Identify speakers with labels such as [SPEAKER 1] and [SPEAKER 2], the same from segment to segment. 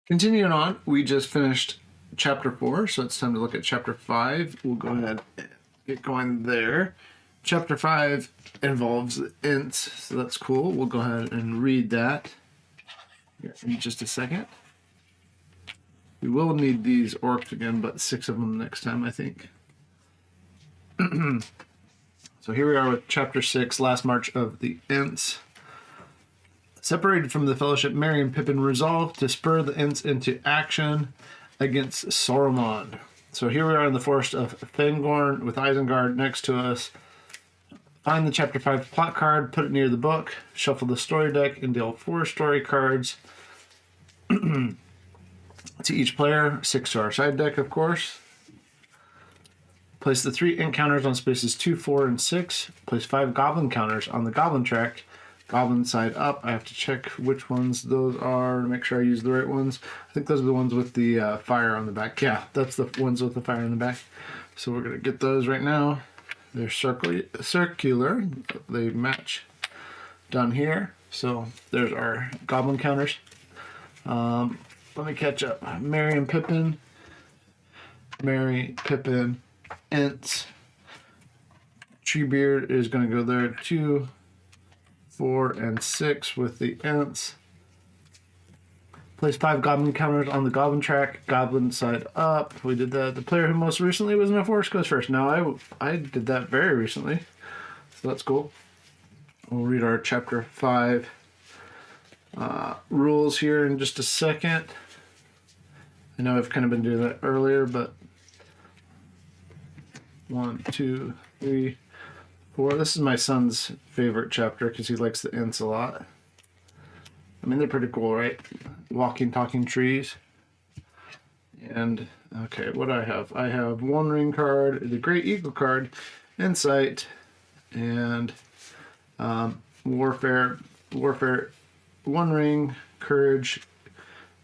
[SPEAKER 1] Continuing on, we just finished chapter 4, so it's time to look at chapter 5. We'll go ahead and get going there. Chapter 5 involves ints, so that's cool. We'll go ahead and read that here in just a second. We will need these orcs again, but 6 of them next time, I think. So here we are with chapter 6, last march of the ints. Separated from the fellowship, Merry and Pippin resolve to spur the Ents into action against Saruman. So here we are in the forest of Fangorn with Isengard next to us. Find the chapter 5 plot card, put it near the book, shuffle the story deck, and deal 4 story cards to each player, 6 to our side deck, of course. Place the 3 int counters on spaces 2, 4, and 6. Place 5 goblin counters on the goblin track. Goblin side up. I have to check which ones those are to make sure I use the right ones. I think those are the ones with the fire on the back. Yeah, that's the ones with the fire on the back. So we're going to get those right now. They're circular. They match down here. So there's our goblin counters. Let me catch up. Merry and Pippin. Merry, Pippin, Ents. Treebeard is going to go there too. 4 and 6 with the Ents. Place 5 goblin counters on the goblin track, goblin side up. We did that. The player who most recently was in a forest goes first. Now I did that very recently, so that's cool. We'll read our chapter 5 rules here in just a second. I know I've kind of been doing that earlier, but 1, 2, 3, 4. This is my son's favorite chapter because he likes the Ents a lot. I mean, they're pretty cool, right? Walking, talking trees. And, okay, what do I have? I have 1 ring card, the Great Eagle card, Insight, and Warfare, 1 ring, Courage,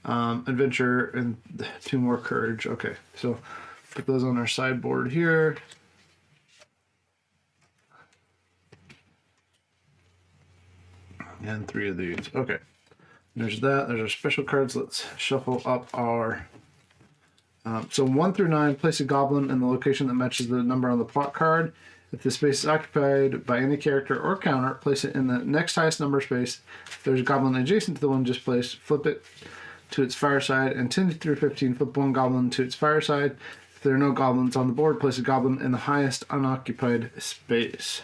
[SPEAKER 1] Adventure, and 2 more Courage. Okay, so put those on our sideboard here. And 3 of these. Okay. There's that. There's our special cards. Let's shuffle up our... so 1 through 9, place a goblin in the location that matches the number on the plot card. If the space is occupied by any character or counter, place it in the next highest number space. If there's a goblin adjacent to the one just placed, flip it to its fire side. And 10 through 15, flip 1 goblin to its fire side. If there are no goblins on the board, place a goblin in the highest unoccupied space.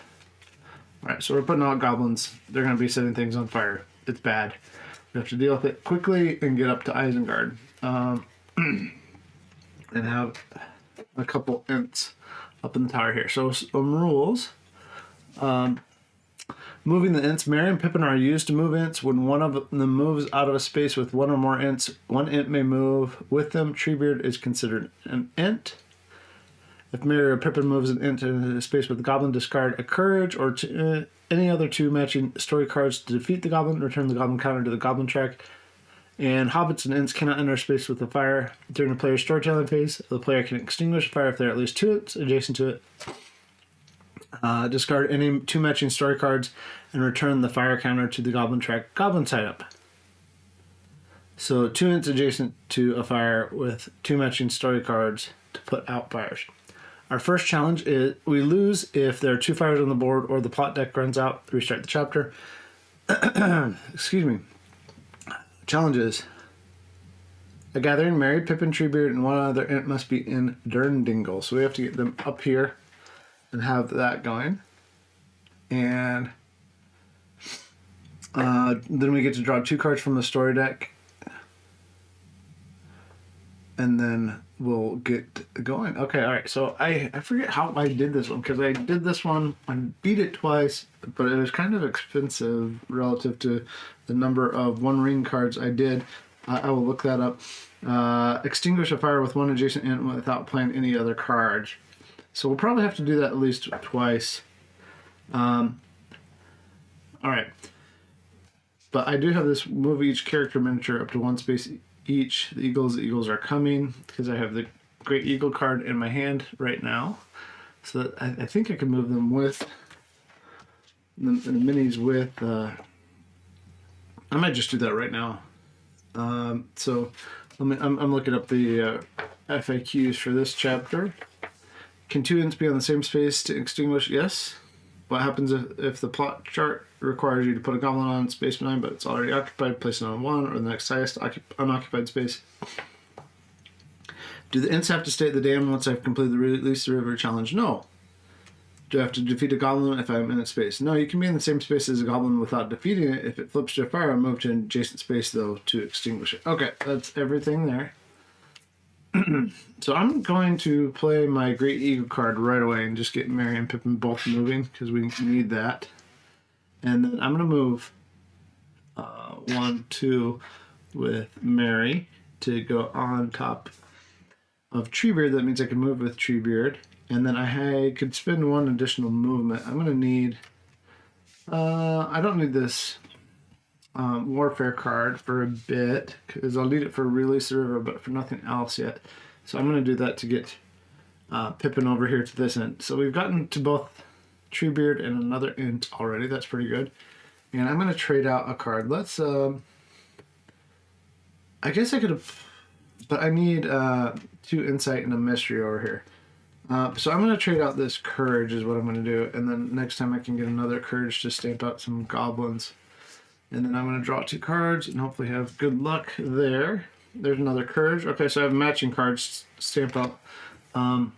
[SPEAKER 1] Alright, so we're putting out goblins. They're going to be setting things on fire. It's bad. We have to deal with it quickly and get up to Isengard. And have a couple Ents up in the tower here. So some rules. Moving the Ents. Merry and Pippin are used to move Ents. When one of them moves out of a space with 1 or more Ents, 1 Ent may move with them. Treebeard is considered an Ent. If Merry or Pippin moves an Ent into a space with the goblin, discard a Courage or any other 2 matching story cards to defeat the goblin. Return the goblin counter to the goblin track. And Hobbits and Ents cannot enter a space with a fire during the player's storytelling phase. The player can extinguish a fire if there are at least 2 Ents adjacent to it. Discard any 2 matching story cards and return the fire counter to the goblin track, goblin side up. So 2 Ents adjacent to a fire with 2 matching story cards to put out fires. Our first challenge is we lose if there are 2 fires on the board or the plot deck runs out. Restart the chapter. Excuse me. Challenge is a gathering, Merry, Pippin, Treebeard, and 1 other Ent must be in Durndingle. So we have to get them up here and have that going. And then we get to draw 2 cards from the story deck. And then we'll get going. Okay, all right. So I forget how I did this one because I did this one, I beat it twice, but it was kind of expensive relative to the number of 1 ring cards I did. I will look that up. Extinguish a fire with 1 adjacent Ent without playing any other cards. So we'll probably have to do that at least twice. All right. But I do have this move each character miniature up to 1 space each. The Eagles are coming because I have the Great Eagle card in my hand right now. So I think I can move them with the minis with... I might just do that right now. So I'm looking up the FAQs for this chapter. Can 2 ints be on the same space to extinguish? Yes. What happens if the plot chart requires you to put a goblin on space 9, but it's already occupied? Place it on 1 or the next highest unoccupied space. Do the ints have to stay at the dam once I've completed the Release the River challenge? No. Do I have to defeat a goblin if I'm in its space? No, you can be in the same space as a goblin without defeating it. If it flips to a fire, move to an adjacent space, though, to extinguish it. Okay, that's everything there. So I'm going to play my Great Eagle card right away and just get Merry and Pippin both moving, because we need that. And then I'm going to move 1, 2 with Merry to go on top of Treebeard. That means I can move with Treebeard. And then I could spend 1 additional movement. I'm going to need... I don't need this Warfare card for a bit, because I'll need it for Release the River, but for nothing else yet. So I'm going to do that to get Pippin over here to this end. So we've gotten to both Treebeard and another int already. That's pretty good. And I'm going to trade out a card. Let's... I guess I could have... But I need 2 Insight and a Mystery over here. So I'm going to trade out this Courage is what I'm going to do. And then next time I can get another Courage to stamp out some goblins. And then I'm going to draw 2 cards and hopefully have good luck there. There's another Courage. Okay, so I have matching cards stamp out. 2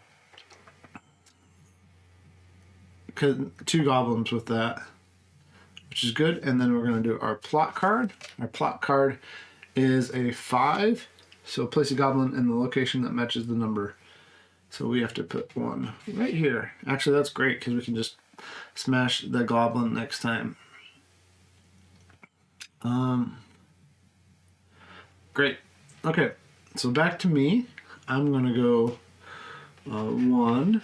[SPEAKER 1] goblins with that, which is good. And then we're going to do our plot card. Our plot card is a 5. So place a goblin in the location that matches the number. So we have to put 1 right here. Actually, that's great because we can just smash the goblin next time. Great. Okay, so back to me. I'm going to go 1,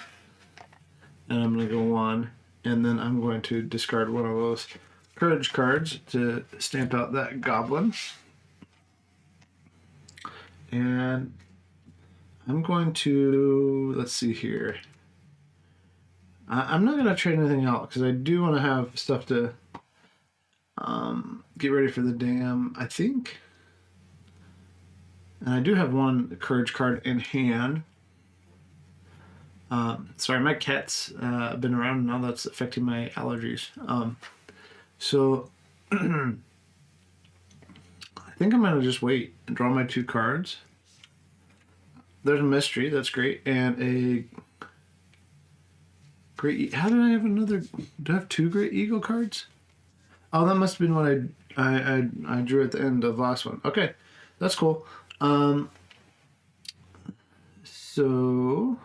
[SPEAKER 1] and I'm going to go 1, and then I'm going to discard one of those Courage cards to stamp out that goblin. And I'm going to, let's see here. I'm not going to trade anything out because I do want to have stuff to get ready for the dam, I think. And I do have 1 Courage card in hand. Sorry, my cat's been around, and now that's affecting my allergies. So I think I'm going to just wait and draw my 2 cards. There's a Mystery, that's great, and a Great... How did I have another... Do I have 2 Great Eagle cards? Oh, that must have been what I drew at the end of the last one. Okay, that's cool. So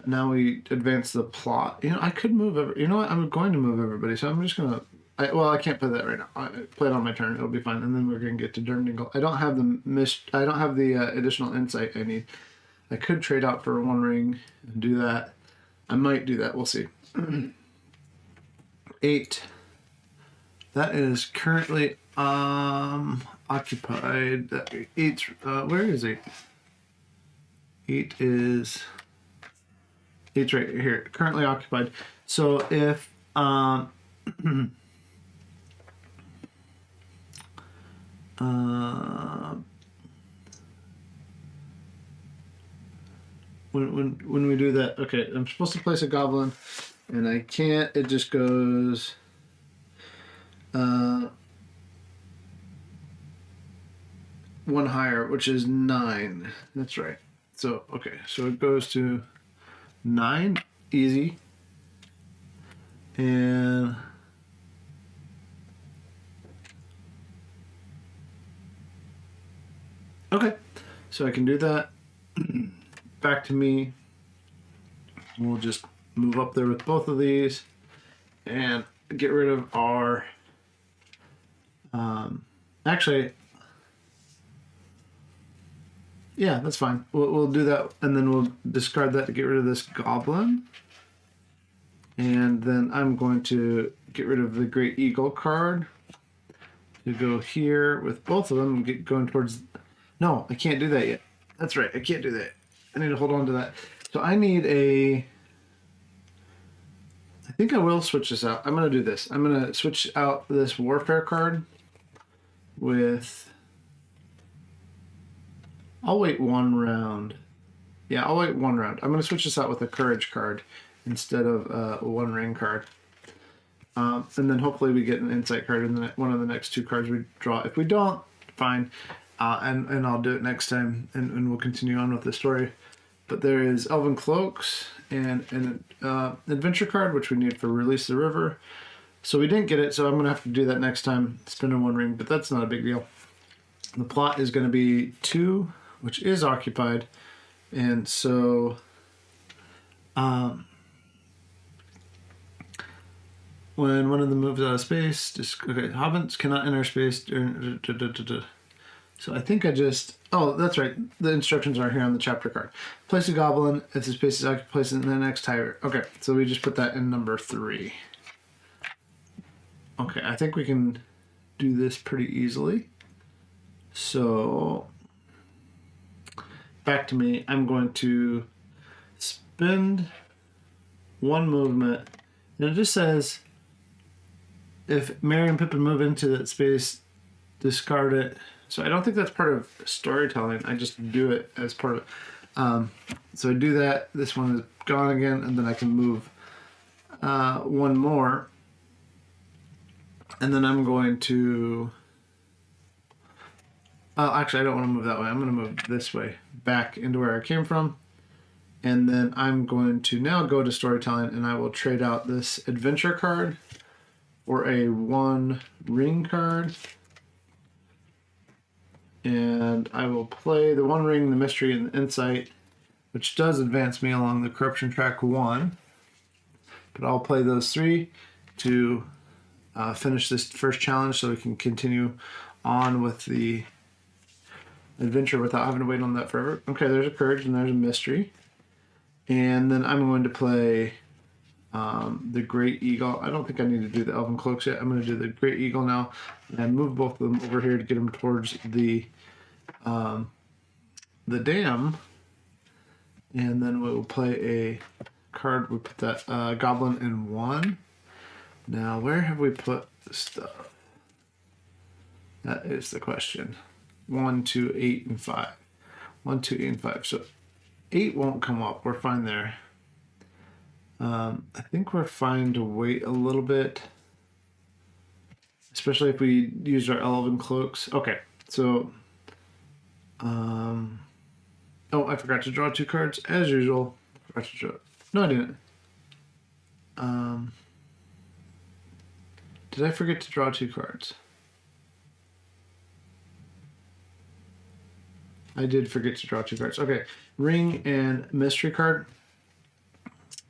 [SPEAKER 1] now we advance the plot. You know, I could move you know what? I'm going to move everybody, so I'm just gonna... well, I can't play that right now. I play it on my turn. It'll be fine, and then we're gonna get to Durndingle. I don't have the additional insight I need. I could trade out for 1 ring and do that. I might do that. We'll see. 8. That is currently occupied. 8. Where is 8? 8 is... 8's right here. Currently occupied. So if when we do that, okay, I'm supposed to place a goblin, and I can't. It just goes 1 higher, which is 9. That's right. So okay, so it goes to 9, easy, and okay, so I can do that. Back to me. We'll just move up there with both of these and get rid of our actually, yeah, that's fine. We'll do that, and then we'll discard that to get rid of this goblin. And then I'm going to get rid of the Great Eagle card to go here with both of them and get going towards... No, I can't do that yet. That's right, I can't do that. I need to hold on to that. So I need a... I think I will switch this out. I'm going to do this. I'm going to switch out this Warfare card with... I'll wait one round. Yeah, I'll wait one round. I'm going to switch this out with a courage card instead of a one ring card. And then hopefully we get an insight card in one of the next two cards we draw. If we don't, fine. And I'll do it next time, and we'll continue on with the story. But there is Elven Cloaks and an adventure card, which we need for Release the River. So we didn't get it, so I'm going to have to do that next time, spend one ring, but that's not a big deal. The plot is going to be 2, which is occupied. And so when one of them moves out of space, okay, hobbits cannot enter space. So I think I just... Oh, that's right. The instructions are here on the chapter card. Place a goblin if the space is occupied, place it in the next tire. Okay, so we just put that in number 3. Okay, I think we can do this pretty easily. So... back to me. I'm going to spend one movement, and it just says if Merry and Pippin move into that space, discard it. So I don't think that's part of storytelling. I just do it as part of so I do that. This one is gone again, and then I can move one more, and then I'm going to... actually, I don't want to move that way. I'm going to move this way, back into where I came from. And then I'm going to now go to storytelling, and I will trade out this adventure card for a 1 ring card. And I will play the 1 ring, the mystery, and the insight, which does advance me along the corruption track 1. But I'll play those 3 to finish this first challenge so we can continue on with the adventure without having to wait on that forever. Okay, there's a courage and there's a mystery. And then I'm going to play the Great Eagle. I don't think I need to do the Elven Cloaks yet. I'm going to do the Great Eagle now and move both of them over here to get them towards the dam. And then we'll play a card. We put that Goblin in 1. Now, where have we put the stuff? That is the question. 1, 2, 8, and 5. 1, 2, 8, and 5. So 8 won't come up. We're fine there. I think we're fine to wait a little bit, especially if we use our Elven Cloaks. Okay, so oh, I forgot to draw 2 cards as usual. Forgot to draw. No, I didn't. Did I forget to draw 2 cards? I did forget to draw 2 cards. Okay, ring and mystery card.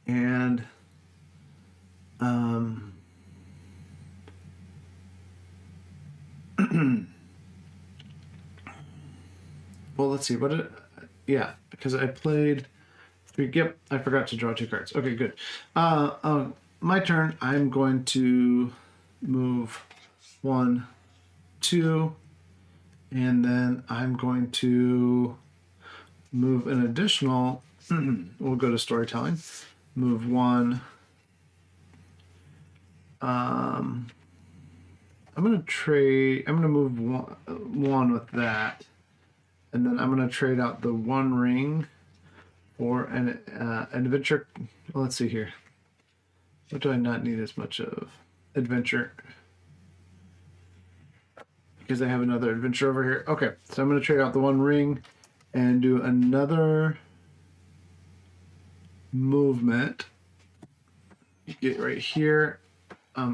[SPEAKER 1] And well, let's see. Yeah, because I played 3. Yep, I forgot to draw 2 cards. Okay, good. My turn. I'm going to move 1, 2. And then I'm going to move an additional, we'll go to storytelling, move 1. I'm going to move one with that. And then I'm going to trade out the 1 ring for an adventure. Well, let's see here. What do I not need as much of? Adventure. Because I have another adventure over here. Okay, so I'm going to trade out the 1 ring and do another movement. Get right here.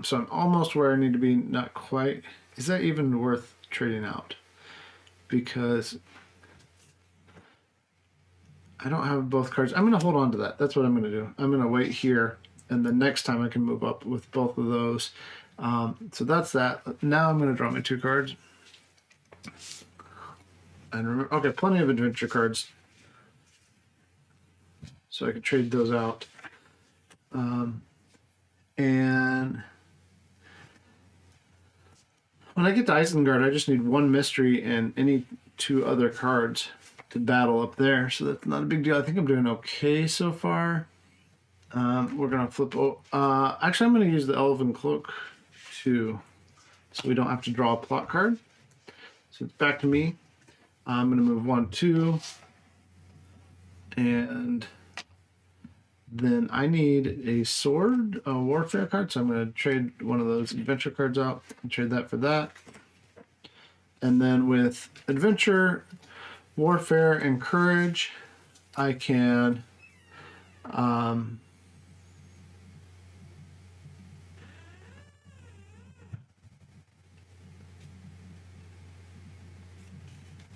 [SPEAKER 1] So I'm almost where I need to be, not quite. Is that even worth trading out? Because I don't have both cards. I'm going to hold on to that. That's what I'm going to do. I'm going to wait here, and the next time I can move up with both of those. So that's that. Now I'm going to draw my 2 cards. And remember, okay, plenty of adventure cards. So I could trade those out. And when I get to Isengard, I just need 1 mystery and any 2 other cards to battle up there. So that's not a big deal. I think I'm doing okay so far. We're going to flip. Actually, I'm going to use the Elven Cloak too, so we don't have to draw a plot card. So it's back to me. I'm going to move 1, 2. And then I need a sword, a warfare card. So I'm going to trade one of those adventure cards out and trade that for that. And then with adventure, warfare, and courage, I can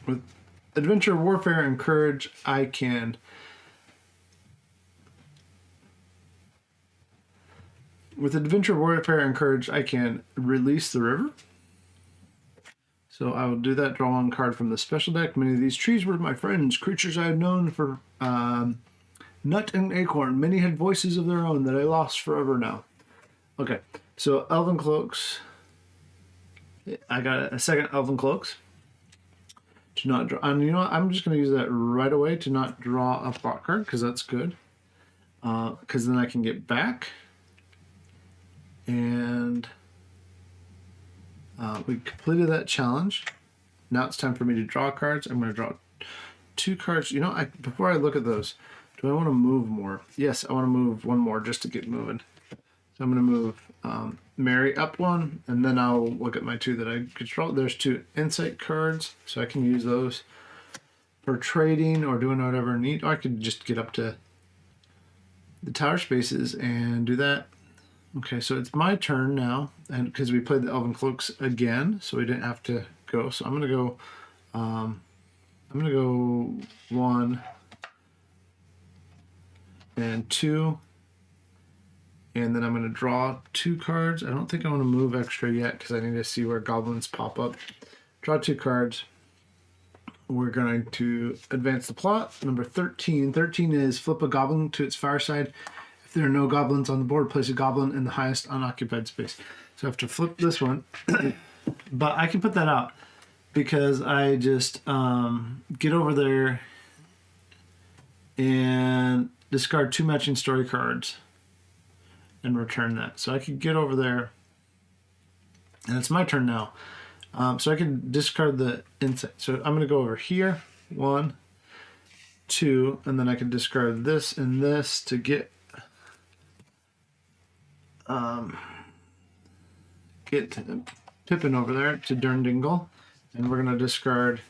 [SPEAKER 1] with adventure, warfare, and courage, I can with adventure, warfare, and courage, I can release the river. So I will do that, draw 1 card from the special deck. Many of these trees were my friends, creatures I had known for nut and acorn. Many had voices of their own that I lost forever now. Okay, so Elven Cloaks. I got a second Elven Cloaks. To not draw, and you know what? I'm just going to use that right away to not draw a plot card, because that's good. Because then I can get back. And we completed that challenge. Now it's time for me to draw cards. I'm going to draw 2 cards. You know, before I look at those, do I want to move more? Yes, I want to move 1 more just to get moving. So I'm going to move Mary up 1, and then I'll look at my 2 that I control. There's 2 insight cards, so I can use those for trading or doing whatever I need. Or I could just get up to the tower spaces and do that. Okay, so it's my turn now, and because we played the Elven Cloaks again, so we didn't have to go. So I'm gonna go. 1 and 2, and then I'm gonna draw 2 cards. I don't think I want to move extra yet because I need to see where goblins pop up. Draw 2 cards. We're going to advance the plot. Number 13. 13 is flip a goblin to its far side. If there are no goblins on the board, place a goblin in the highest unoccupied space. So I have to flip this one. But I can put that out because I just get over there and discard 2 matching story cards and return that. So I could get over there, and it's my turn now. So I can discard the insight. So I'm going to go over here, 1, 2, and then I can discard this and this to get Pippin over there to Durndingle. And we're going to discard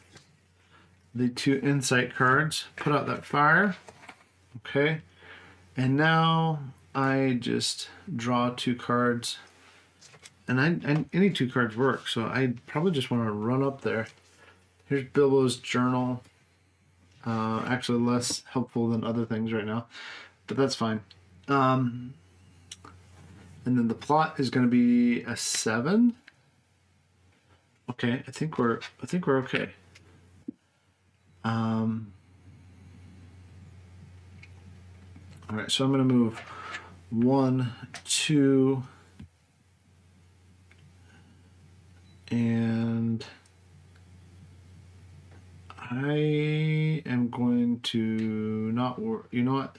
[SPEAKER 1] the 2 insight cards, put out that fire. Okay. And now I just draw 2 cards. And any 2 cards work, so I probably just want to run up there. Here's Bilbo's journal. Actually less helpful than other things right now, but that's fine. And then the plot is going to be a 7. Okay, I think we're okay. All right, so I'm going to move 1, 2, and I am going to not work. You know what?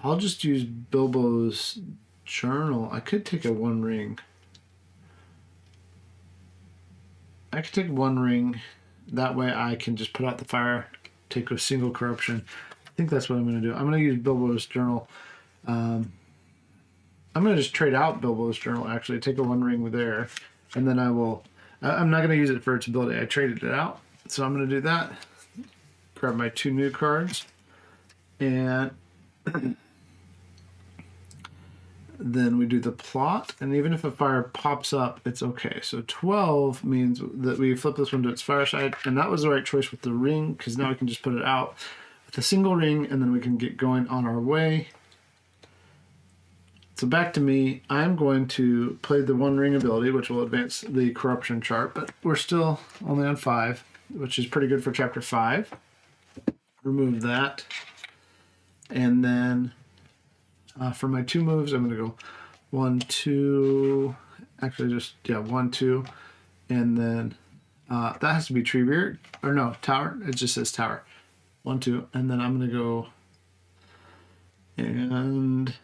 [SPEAKER 1] I'll just use Bilbo's journal. I could take a 1 ring. I could take 1 ring. That way I can just put out the fire, take a single corruption. I think that's what I'm going to do. I'm going to use Bilbo's journal. I'm going to just trade out Bilbo's journal, actually. Take a 1 ring there. And then I will... I'm not going to use it for its ability. I traded it out. So I'm going to do that. Grab my 2 new cards. And... then we do the plot, and even if a fire pops up, it's okay. So 12 means that we flip this one to its fire side, and that was the right choice with the ring, because now we can just put it out with a single ring, and then we can get going on our way. So back to me. I'm going to play the 1 ring ability, which will advance the corruption chart, but we're still only on 5, which is pretty good for chapter 5. Remove that, and then for my 2 moves, I'm going to go 1, 2, actually just, 1, 2, and then that has to be Treebeard, or no, Tower, it just says Tower. 1, 2, and then I'm going to go, and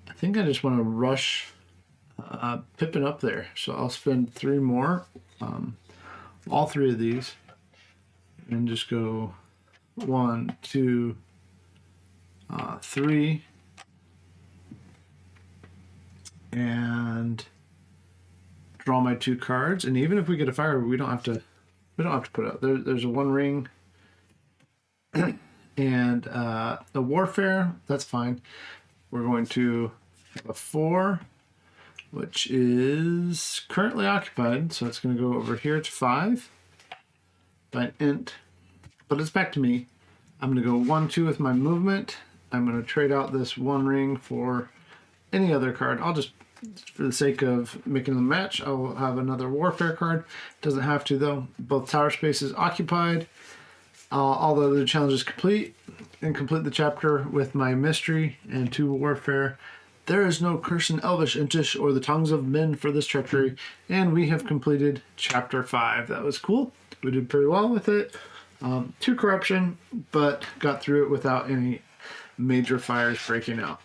[SPEAKER 1] I think I just want to rush Pippin up there. So I'll spend 3 more, all 3 of these, and just go 1, 2, 3, and draw my 2 cards. And even if we get a fire, we don't have to put out. There's a 1 ring and a warfare. That's fine. We're going to have a 4, which is currently occupied, so it's going to go over here to 5 by an int, but it's back to me. I'm going to go 1, 2 with my movement. I'm going to trade out this 1 ring for any other card. I'll just, for the sake of making the match, I'll have another warfare card. Doesn't have to though. Both tower spaces occupied. All the other challenges complete, and complete the chapter with my mystery and 2 warfare. There is no curse in Elvish, Intish, or the tongues of men for this treachery, and we have completed chapter 5. That was cool. We did pretty well with it. 2 corruption, but got through it without any major fires breaking out.